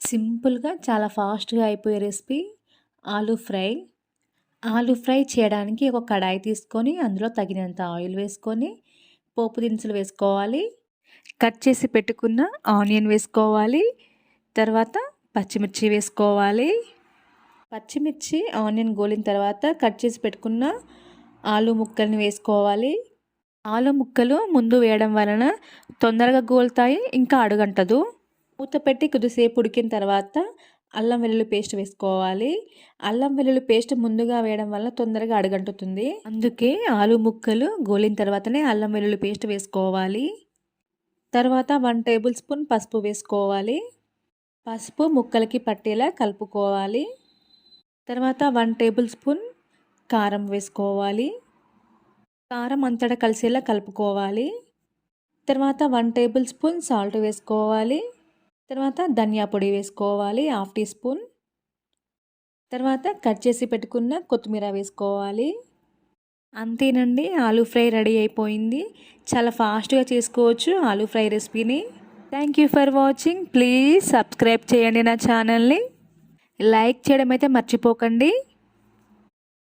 సింపుల్‌గా చాలా ఫాస్ట్‌గా అయిపోయే recipe aloo fry. Aloo fry చేయడానికి ఒక కడాయి తీసుకొని అందులో తగినంత ఆయిల్ వేసుకొని పోపు దినుసులు వేసుకోవాలి. కట్ చేసి పెట్టుకున్న ఆనియన్ వేసుకోవాలి. తర్వాత పచ్చిమిర్చి వేసుకోవాలి. పచ్చిమిర్చి, ఆనియన్ గోలిన తర్వాత కట్ చేసి పెట్టుకున్న ఆలూ ముక్కల్ని వేసుకోవాలి. ఆలు ముక్కలు ముందు వేయడం వలన తొందరగా గోలుతాయి, ఇంకా అడుగంటదు. మూత పెట్టి కొద్దిసేపు ఉడికిన తర్వాత అల్లం వెల్లుల్లి పేస్ట్ వేసుకోవాలి. అల్లం వెల్లుల్లి పేస్ట్ ముందుగా వేయడం వల్ల తొందరగా అడుగంటుతుంది. అందుకే ఆలు ముక్కలు గోలిన తర్వాతనే అల్లం వెల్లుల్లి పేస్ట్ వేసుకోవాలి. తర్వాత 1 టేబుల్ స్పూన్ పసుపు వేసుకోవాలి. పసుపు ముక్కలకి పట్టేలా కలుపుకోవాలి. తర్వాత 1 టేబుల్ స్పూన్ కారం వేసుకోవాలి. కారం అంతటా కలిసేలా కలుపుకోవాలి. తర్వాత 1 టేబుల్ స్పూన్ సాల్ట్ వేసుకోవాలి. తర్వాత ధనియా పొడి వేసుకోవాలి 1/2 టీ స్పూన్. తర్వాత కట్ చేసి పెట్టుకున్న కొత్తిమీర వేసుకోవాలి. అంతేనండి, ఆలూ ఫ్రై రెడీ అయిపోయింది. చాలా ఫాస్ట్‌గా చేసుకోవచ్చు ఆలూ ఫ్రై రెసిపీని. Thank you for watching. Please subscribe చేయండి నా ఛానల్ని. లైక్ చేయడం అయితే మర్చిపోకండి.